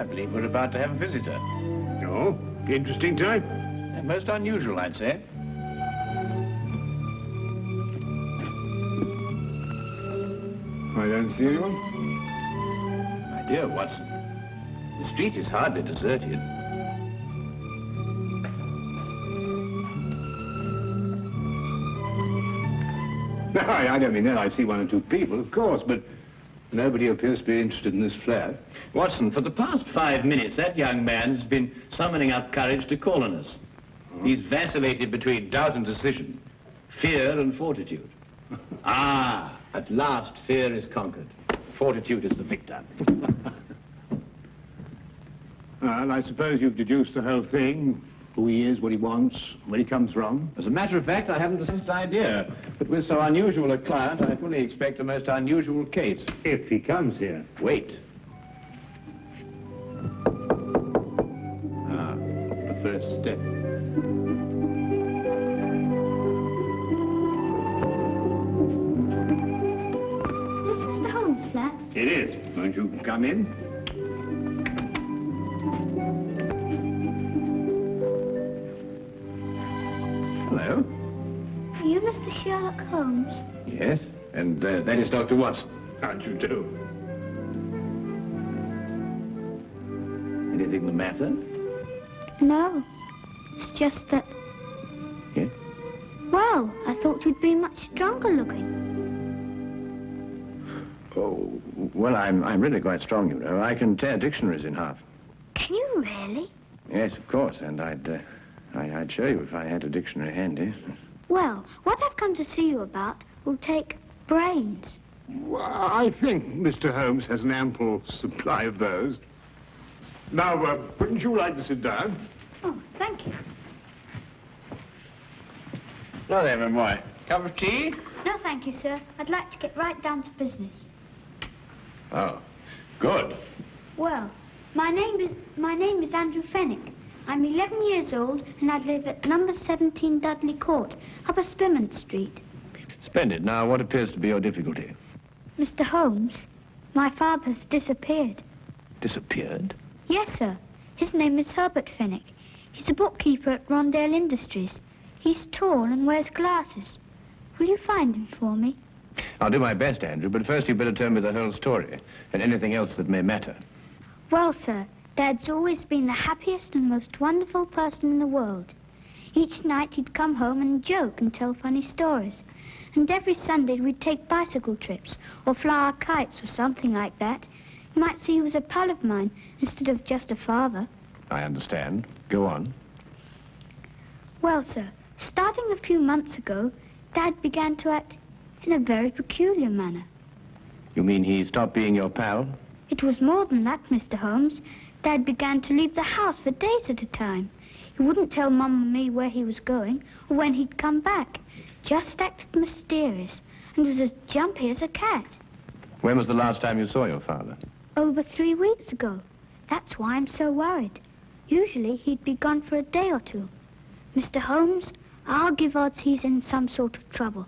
I believe we're about to have a visitor. Oh, interesting type. Most unusual, I'd say. I don't see anyone. My dear Watson, the street is hardly deserted. No, I don't mean that. I see one or two people, of course, but nobody appears to be interested in this flat. Watson, for the past 5 minutes, that young man's been summoning up courage to call on us. He's vacillated between doubt and decision, fear and fortitude. Ah, at last fear is conquered. Fortitude is the victor. Well, I suppose you've deduced the whole thing. Who he is, what he wants, where he comes from. As a matter of fact, I haven't the least idea. But with so unusual a client, I fully expect a most unusual case. If he comes here. Wait. Ah, the first step. Is this Mr. Holmes' flat? It is. Won't you come in? Hello. Are you Mr. Sherlock Holmes? Yes, and that is Dr. Watson. How'd you do? Anything the matter? No. It's just that... Yes? Well, I thought you'd be much stronger looking. Oh, well, I'm really quite strong, you know. I can tear dictionaries in half. Can you really? Yes, of course, and I'd show you if I had a dictionary handy. Well, what I've come to see you about will take brains. Well, I think Mr. Holmes has an ample supply of those. Now, wouldn't you like to sit down? Oh, thank you. Hello there, my boy. Cup of tea? No, thank you, sir. I'd like to get right down to business. Oh, good. Well, my name is Andrew Fenwick. I'm 11 years old, and I live at number 17 Dudley Court, Upper Spimment Street. Splendid. Now, what appears to be your difficulty? Mr. Holmes, my father's disappeared. Disappeared? Yes, sir. His name is Herbert Fenwick. He's a bookkeeper at Rondale Industries. He's tall and wears glasses. Will you find him for me? I'll do my best, Andrew, but first you'd better tell me the whole story and anything else that may matter. Well, sir, Dad's always been the happiest and most wonderful person in the world. Each night he'd come home and joke and tell funny stories. And every Sunday we'd take bicycle trips or fly our kites or something like that. You might see he was a pal of mine instead of just a father. I understand. Go on. Well, sir, starting a few months ago, Dad began to act in a very peculiar manner. You mean he stopped being your pal? It was more than that, Mr. Holmes. Dad began to leave the house for days at a time. He wouldn't tell Mum and me where he was going or when he'd come back. Just acted mysterious and was as jumpy as a cat. When was the last time you saw your father? Over 3 weeks ago. That's why I'm so worried. Usually he'd be gone for a day or two. Mr. Holmes, I'll give odds he's in some sort of trouble.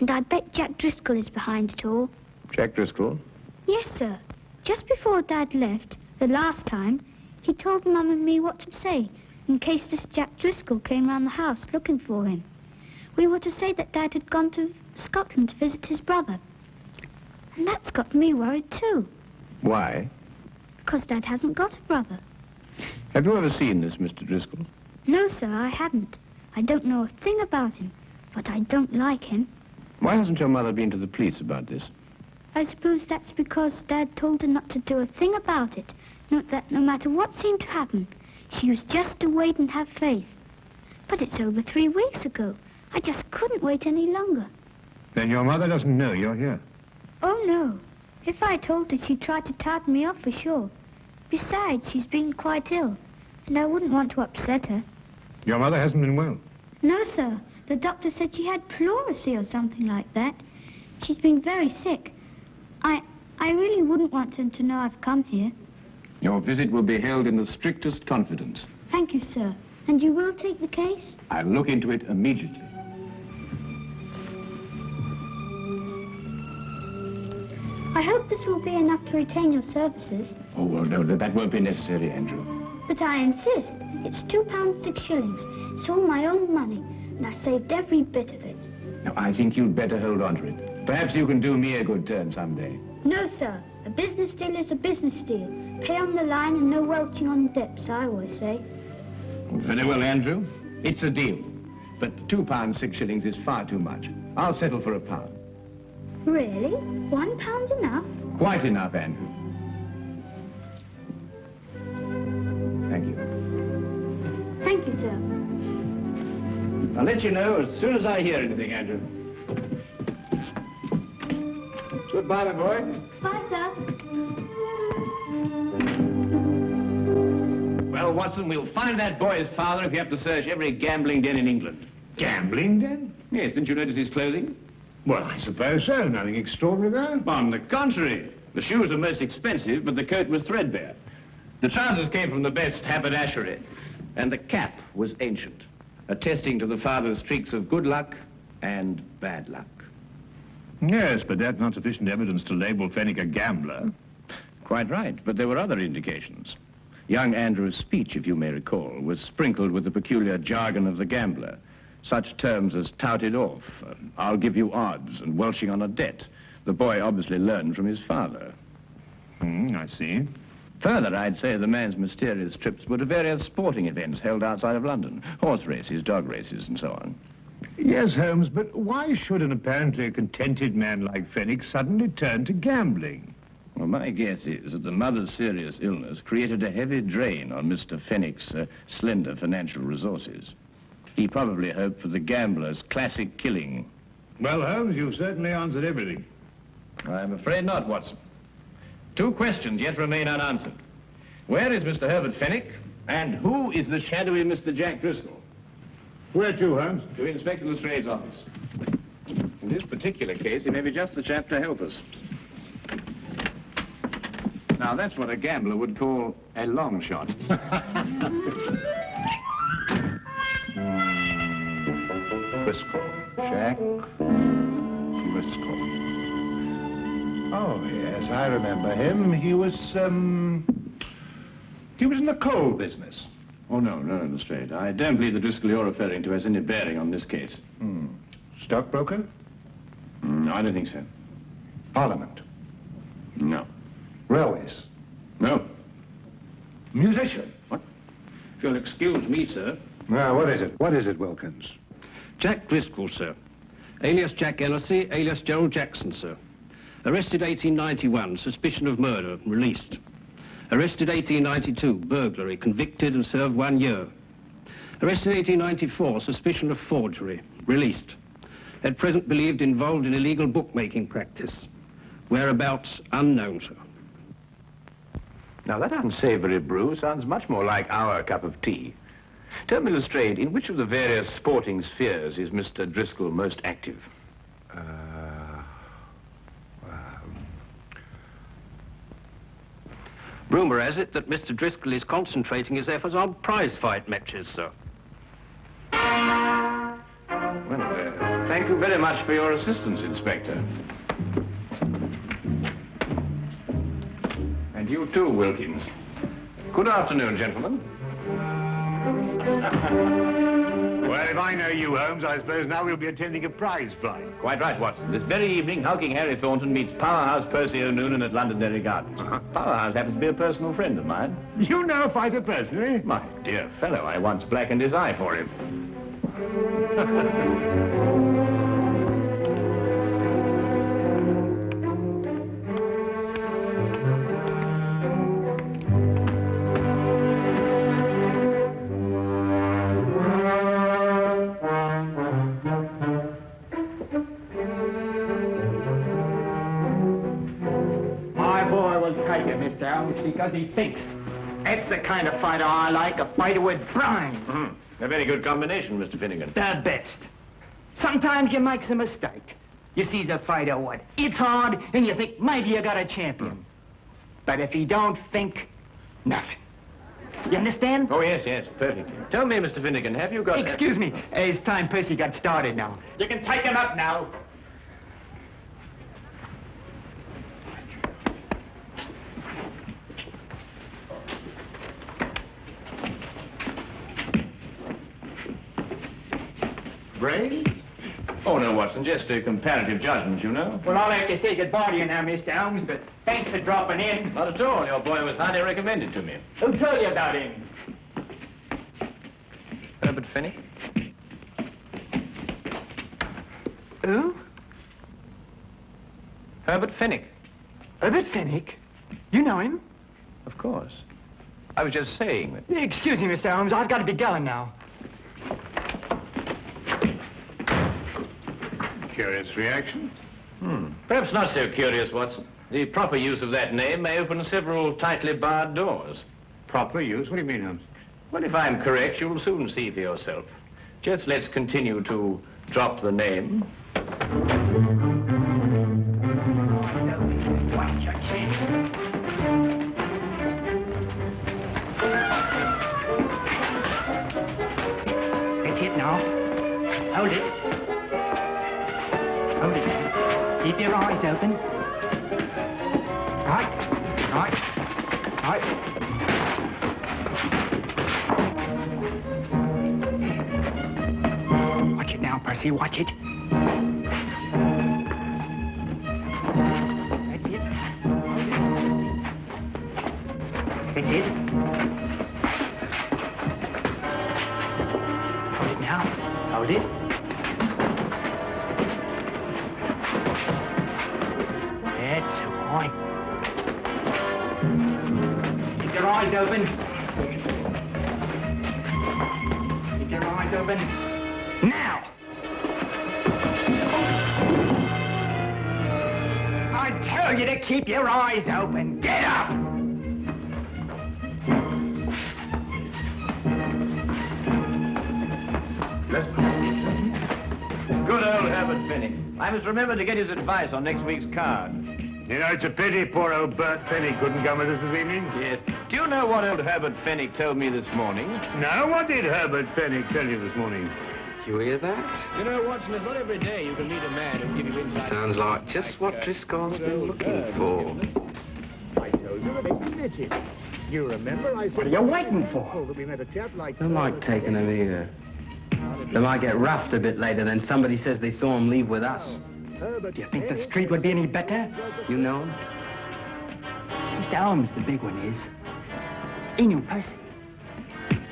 And I bet Jack Driscoll is behind it all. Jack Driscoll? Yes, sir. Just before Dad left, the last time, he told Mum and me what to say in case this Jack Driscoll came round the house looking for him. We were to say that Dad had gone to Scotland to visit his brother. And that's got me worried too. Why? Because Dad hasn't got a brother. Have you ever seen this Mr. Driscoll? No, sir, I haven't. I don't know a thing about him, but I don't like him. Why hasn't your mother been to the police about this? I suppose that's because Dad told her not to do a thing about it. That no matter what seemed to happen, she was just to wait and have faith. But it's over 3 weeks ago. I just couldn't wait any longer. Then your mother doesn't know you're here? Oh, no. If I told her, she'd try to tartan me off for sure. Besides, she's been quite ill, and I wouldn't want to upset her. Your mother hasn't been well? No, sir. The doctor said she had pleurisy or something like that. She's been very sick. I really wouldn't want them to know I've come here. Your visit will be held in the strictest confidence. Thank you, sir. And you will take the case? I'll look into it immediately. I hope this will be enough to retain your services. Oh, well, no, that won't be necessary, Andrew. But I insist. It's £2 6 shillings. It's all my own money, and I saved every bit of it. Now, I think you'd better hold on to it. Perhaps you can do me a good turn someday. No, sir. A business deal is a business deal. Pay on the line and no welching on dips, I always say. Very well, Andrew. It's a deal. But £2 6 shillings is far too much. I'll settle for £1. Really? £1 enough? Quite enough, Andrew. Thank you. Thank you, sir. I'll let you know as soon as I hear anything, Andrew. Goodbye, my boy. Bye, sir. Well, Watson, we'll find that boy's father if you have to search every gambling den in England. Gambling den? Yes, didn't you notice his clothing? Well, I suppose so. Nothing extraordinary there. On the contrary. The shoes were most expensive, but the coat was threadbare. The trousers came from the best haberdashery, and the cap was ancient, attesting to the father's streaks of good luck and bad luck. Yes, but that's not sufficient evidence to label Fenwick a gambler. Quite right, but there were other indications. Young Andrew's speech, if you may recall, was sprinkled with the peculiar jargon of the gambler. Such terms as touted off, I'll give you odds, and welching on a debt. The boy obviously learned from his father. I see. Further, I'd say the man's mysterious trips were to various sporting events held outside of London. Horse races, dog races, and so on. Yes, Holmes, but why should an apparently contented man like Fenwick suddenly turn to gambling? Well, my guess is that the mother's serious illness created a heavy drain on Mr. Fenwick's slender financial resources. He probably hoped for the gambler's classic killing. Well, Holmes, you've certainly answered everything. I'm afraid not, Watson. 2 questions yet remain unanswered. Where is Mr. Herbert Fenwick? And who is the shadowy Mr. Jack Driscoll? Where to, Holmes? To Inspector Lestrade's office. In this particular case, he may be just the chap to help us. Now, that's what a gambler would call a long shot. Driscoll. Jack Driscoll. Oh, yes, I remember him. He was in the coal business. Oh, no, Lestrade. I don't believe the Driscoll you're referring to has any bearing on this case. Stockbroker? No, I don't think so. Parliament? No. Railways? No. Musician? What? If you'll excuse me, sir. Now, what is it? What is it, Wilkins? Jack Driscoll, sir. Alias Jack Ellerslie, alias Gerald Jackson, sir. Arrested 1891, suspicion of murder, released. Arrested 1892, burglary, convicted and served 1 year. Arrested 1894, suspicion of forgery, released. At present believed involved in illegal bookmaking practice. Whereabouts unknown, sir. Now, that unsavory brew sounds much more like our cup of tea. Tell me, Lestrade, in which of the various sporting spheres is Mr. Driscoll most active? Rumour has it that Mr. Driscoll is concentrating his efforts on prize fight matches, sir. Well, thank you very much for your assistance, Inspector. And you too, Wilkins. Good afternoon, gentlemen. Well, if I know you, Holmes, I suppose now we'll be attending a prize fight. Quite right, Watson. This very evening, hulking Harry Thornton meets Powerhouse Percy O'Noonan at Londonderry Gardens. Powerhouse happens to be a personal friend of mine. You know a fighter personally? My dear fellow, I once blackened his eye for him. Because he thinks. That's the kind of fighter I like, a fighter with brains. A very good combination, Mr. Finnegan. The best. Sometimes you makes a mistake. You sees a fighter what? It's hard, and you think maybe you got a champion. But if he don't think, nothing. You understand? Oh, yes, perfectly. Tell me, Mr. Finnegan, have you got... Excuse me. It's time Percy got started now. You can take him up now. brains? Oh, no, Watson, just a comparative judgment, you know. Well, I'll have to say goodbye to you now, Mr. Holmes, but thanks for dropping in. Not at all. Your boy was highly recommended to me. Who told you about him? Herbert Fennick? Who? Herbert Fennick. Herbert Fennick? You know him? Of course. I was just saying that. Excuse me, Mr. Holmes, I've got to be going now. Curious reaction. Perhaps not so curious, Watson. The proper use of that name may open several tightly barred doors. Proper use? What do you mean, Holmes? Well, if I'm correct, you'll soon see for yourself. Just let's continue to drop the name. Watch your chin. That's it now. Hold it. Hold it. Keep your eyes open. Right. Watch it now, Percy. Watch it. That's it. That's it. Hold it now. Hold it. That's right. Keep your eyes open. Keep your eyes open. Now! I tell you to keep your eyes open. Get up! Good old Herbert Fennick. I must remember to get his advice on next week's card. You know, it's a pity poor old Bert Fennick couldn't come with us this evening. Yes. Do you know what old Herbert Fennick told me this morning? No, what did Herbert Fennick tell you this morning? Did you hear that? You know, Watson, it's not every day you can meet a man who'll give you insight. Sounds like just what Driscoll's been looking for. I told you that they met it. You remember I said... What are you waiting for? that we met a chap like... Don't like taking them either. They might get roughed a bit later, then somebody says they saw him leave with us. Do you think the street would be any better? You know him? Mr. Holmes, the big one is. He knew Percy.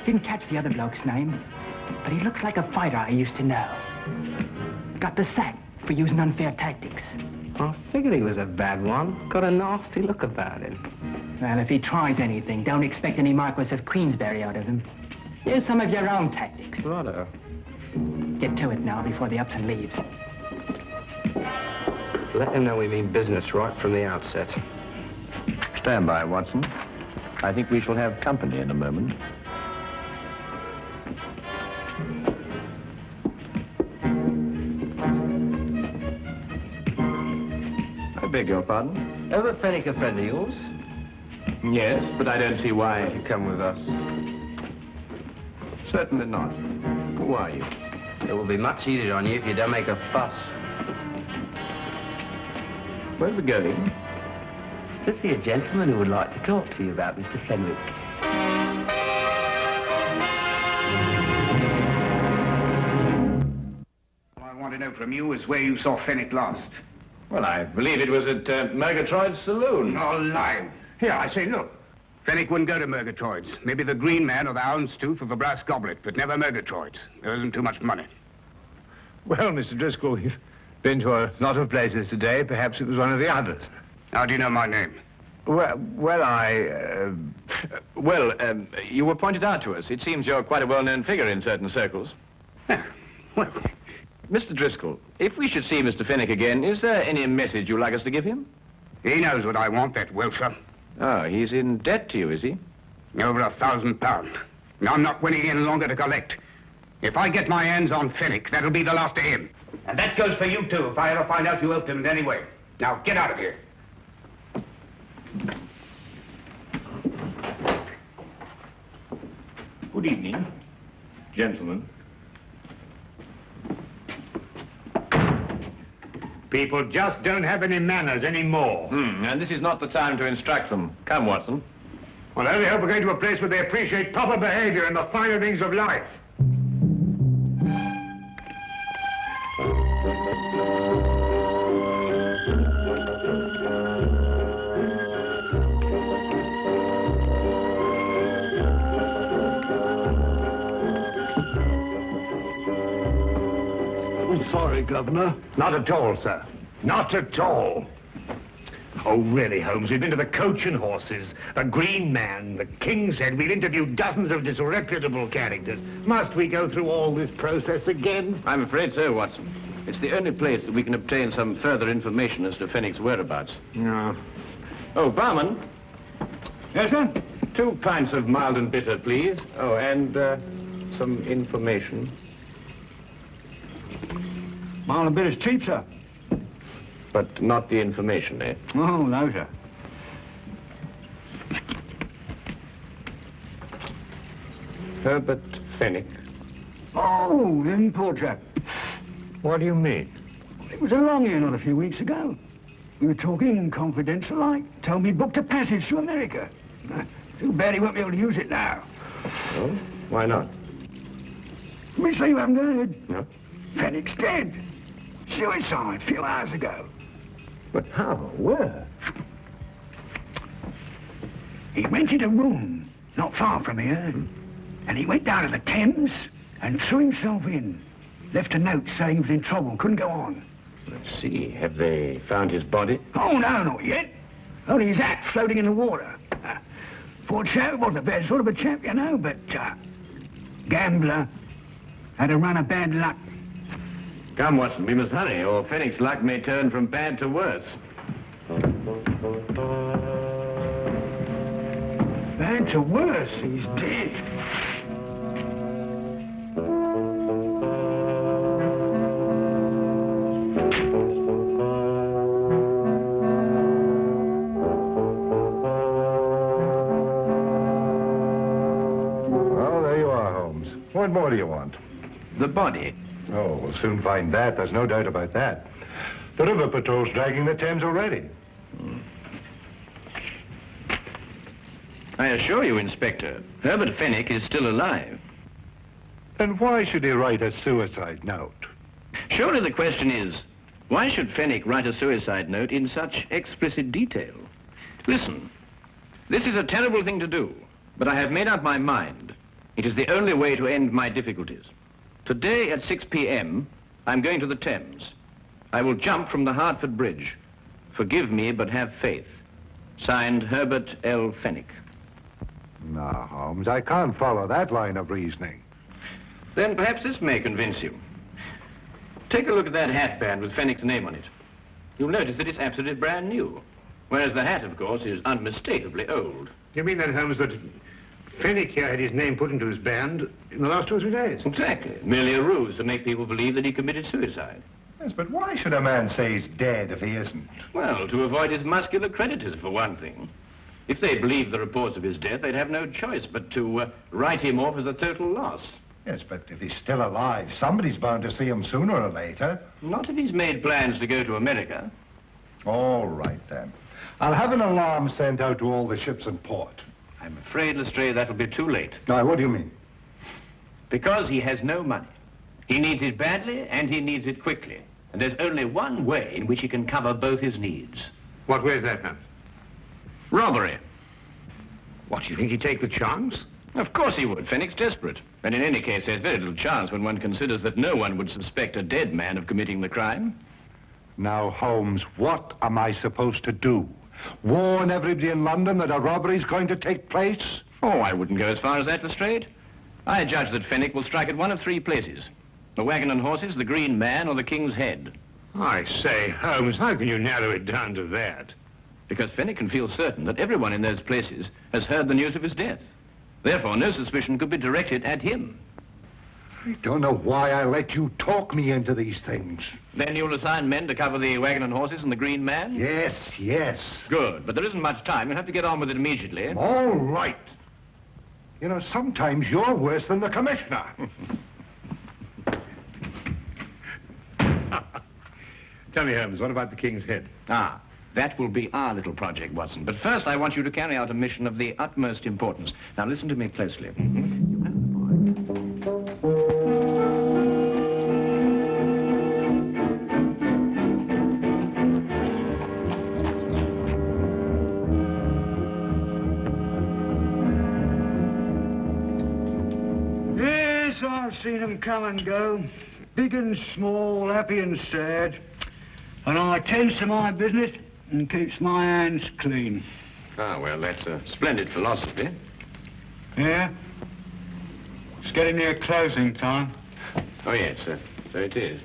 Didn't catch the other bloke's name, but he looks like a fighter I used to know. Got the sack for using unfair tactics. I figured he was a bad one. Got a nasty look about him. Well, if he tries anything, don't expect any Marquis of Queensberry out of him. Use some of your own tactics. Righto. Get to it now before the Upton leaves. Let him know we mean business right from the outset. Stand by, Watson. I think we shall have company in a moment. I beg your pardon? Herbert Fennick a friend of yours? Yes, but I don't see why. You come with us. Certainly not. Who are you? It will be much easier on you if you don't make a fuss. Where are we going? To see a gentleman who would like to talk to you about Mr. Fenwick. All I want to know from you is where you saw Fenwick last. Well, I believe it was at Murgatroyd's saloon. No lie. Here, I say, look. Fenwick wouldn't go to Murgatroyd's. Maybe the Green Man or the Houndstooth or the Brass Goblet, but never Murgatroyd's. There isn't too much money. Well, Mr. Driscoll, you've been to a lot of places today. Perhaps it was one of the others. How do you know my name? Well, You were pointed out to us. It seems you're quite a well-known figure in certain circles. Yeah, well, Mr. Driscoll, if we should see Mr. Fenwick again, is there any message you'd like us to give him? he knows what I want, that Wilshire. Oh, he's in debt to you, is he? Over £1,000. I'm not willing any longer to collect. If I get my hands on Fenwick, that'll be the last of him. And that goes for you, too, if I ever find out you helped him in any way. Now, get out of here. Good evening, gentlemen. People just don't have any manners anymore. And this is not the time to instruct them. Come, Watson. Well, I only hope we're going to a place where they appreciate proper behavior and the finer things of life. Governor. Not at all, sir. Not at all. Oh, really, Holmes? We've been to the Coach and Horses, the Green Man, the King's Head. We've interviewed dozens of disreputable characters. Must we go through all this process again? I'm afraid so, Watson. It's the only place that we can obtain some further information as to Fenwick's whereabouts. No. Oh, barman. Yes, sir? 2 pints of mild and bitter, please. Oh, and some information. Mild and bitter's cheap, sir. But not the information, eh? Oh, no, sir. Herbert Fenwick. Oh, him poor chap. What do you mean? It was along here not a few weeks ago. We were talking confidential like. Told me he booked a passage to America. Too bad he won't be able to use it now. Oh? Why not? Me say you haven't heard. No. Fenwick's dead. Suicide a few hours ago. But how? Where? He rented a room not far from here. And he went down to the Thames and threw himself in. Left a note saying he was in trouble, couldn't go on. Let's see. Have they found his body? Oh, no, not yet. Only his hat floating in the water. Poor chap, wasn't a bad sort of a chap, you know, but gambler, had a run of bad luck. Come, Watson, we must hurry, or Fenwick's luck may turn from bad to worse. Bad to worse, he's dead. Well, there you are, Holmes. What more do you want? The body. Oh, we'll soon find that. There's no doubt about that. The river patrol's dragging the Thames already. I assure you, Inspector, Herbert Fenwick is still alive. Then why should he write a suicide note? Surely the question is, why should Fenwick write a suicide note in such explicit detail? Listen, this is a terrible thing to do, but I have made up my mind. It is the only way to end my difficulties. Today at 6 p.m., I'm going to the Thames. I will jump from the Hertford Bridge. Forgive me, but have faith. Signed, Herbert L. Fenwick. No, Holmes, I can't follow that line of reasoning. Then perhaps this may convince you. Take a look at that hatband with Fenwick's name on it. You'll notice that it's absolutely brand new, whereas the hat, of course, is unmistakably old. You mean then, Holmes, that Fenwick here had his name put into his band in the last 2 or 3 days? Exactly. Merely a ruse to make people believe that he committed suicide. Yes, but why should a man say he's dead if he isn't? Well, to avoid his muscular creditors, for one thing. If they believed the reports of his death, they'd have no choice but to write him off as a total loss. Yes, but if he's still alive, somebody's bound to see him sooner or later. Not if he's made plans to go to America. All right, then. I'll have an alarm sent out to all the ships in port. I'm afraid, Lestrade, that'll be too late. Now, what do you mean? Because he has no money. He needs it badly, and he needs it quickly. And there's only one way in which he can cover both his needs. What way is that, Holmes? Robbery. What, do you think he'd take the chance? Of course he would. Fenwick's desperate. And in any case, there's very little chance when one considers that no one would suspect a dead man of committing the crime. Now, Holmes, what am I supposed to do? Warn everybody in London that a robbery's going to take place? Oh, I wouldn't go as far as that, Lestrade. I judge that Fenwick will strike at one of 3 places. The Wagon and Horses, the Green Man, or the King's Head. I say, Holmes, how can you narrow it down to that? Because Fenwick can feel certain that everyone in those places has heard the news of his death. Therefore, no suspicion could be directed at him. I don't know why I let you talk me into these things. Then you'll assign men to cover the Wagon and Horses and the Green Man? Yes, yes. Good, but there isn't much time. You'll have to get on with it immediately. All right. You know, sometimes you're worse than the commissioner. Tell me, Holmes, what about the King's Head? Ah, that will be our little project, Watson. But first, I want you to carry out a mission of the utmost importance. Now, listen to me closely. You have the boy. Yes, I've seen him come and go. big and small, happy and sad. And I attends to my business and keeps my hands clean. Ah, well, that's a splendid philosophy. Yeah? It's getting near closing time. Oh, yes, so it is.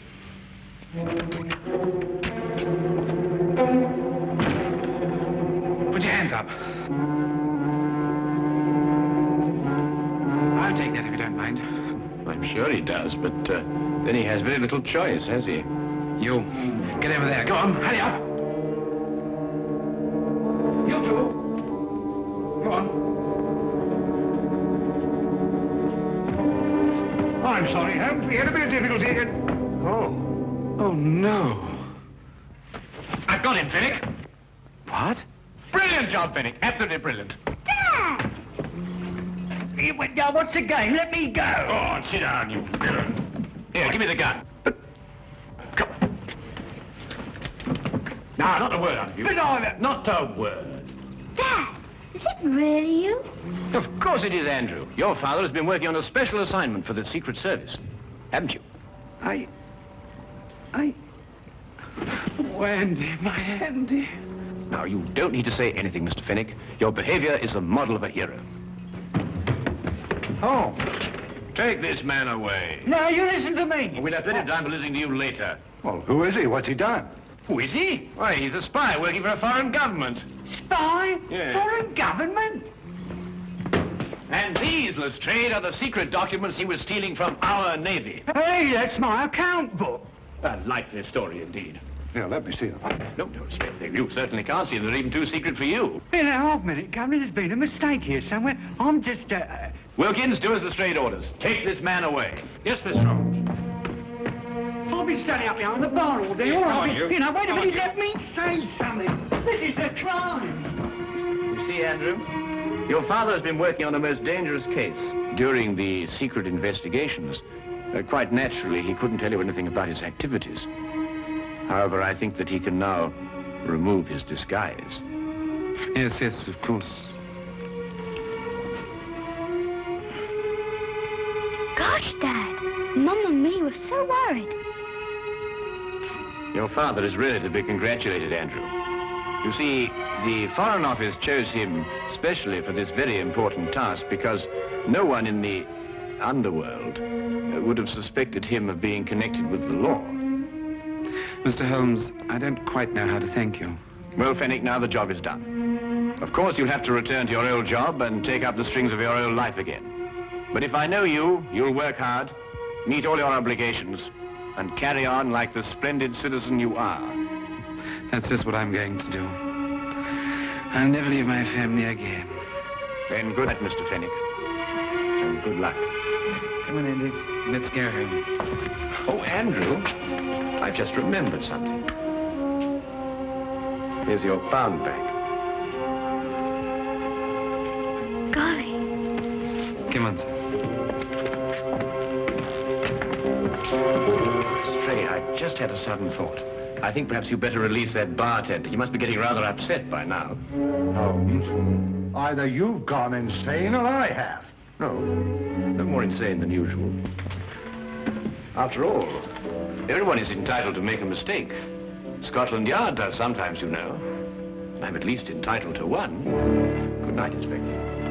Put your hands up. I'll take that if you don't mind. I'm sure he does, but then he has very little choice, has he? You, get over there. Go on, hurry up. You two. Go on. I'm sorry, Holmes. We had a bit of difficulty again. Oh, no. I've got him, Fenwick. What? Brilliant job, Fenwick. Absolutely brilliant. Dad! Now, what's the game? Let me go. Go on, sit down, you villain. Here, give me the gun. Come. Now, not a word out of you. But I... Not a word. Dad, is it really you? Of course it is, Andrew. Your father has been working on a special assignment for the Secret Service. Haven't you? Oh, Andy, my Andy. Now, you don't need to say anything, Mr. Fenwick. Your behavior is a model of a hero. Holmes. Take this man away. No, you listen to me. We'll have plenty of time for listening to you later. Well, who is he? What's he done? Who is he? Why, he's a spy working for a foreign government. Spy? Yeah. Foreign government? And these, Lestrade, are the secret documents he was stealing from our Navy. Hey, that's my account book. A likely story, indeed. Here, let me see them. No, Lestrade, you certainly can't see them. They're even too secret for you. In a half minute, Governor, there's been a mistake here somewhere. I'm just, Wilkins, do as Lestrade orders. Take this man away. Yes, Mr. Holmes. I'll be standing up behind the bar all day, Yeah, or go I'll on, be... you. You know, wait a Go on, minute, you. let me say something. This is a crime. You see, Andrew, your father has been working on a most dangerous case. During the secret investigations, quite naturally, he couldn't tell you anything about his activities. However, I think that he can now remove his disguise. Yes, of course. Gosh, Dad, Mum and me were so worried. Your father is really to be congratulated, Andrew. You see, the Foreign Office chose him specially for this very important task because no one in the underworld would have suspected him of being connected with the law. Mr. Holmes, I don't quite know how to thank you. Well, Fenwick, now the job is done. Of course, you'll have to return to your old job and take up the strings of your old life again. But if I know you, you'll work hard, meet all your obligations, and carry on like the splendid citizen you are. That's just what I'm going to do. I'll never leave my family again. Then good night, Mr. Fenwick. And good luck. Come on, Andy. Let's go home. Oh, Andrew, I've just remembered something. Here's your pound bag. Golly. Come on, sir. Stray, I just had a sudden thought. I think perhaps you better release that bartender. He must be getting rather upset by now. Holmes, either you've gone insane or I have. No more insane than usual. After all, everyone is entitled to make a mistake. Scotland Yard does sometimes, you know. I'm at least entitled to one. Good night, Inspector.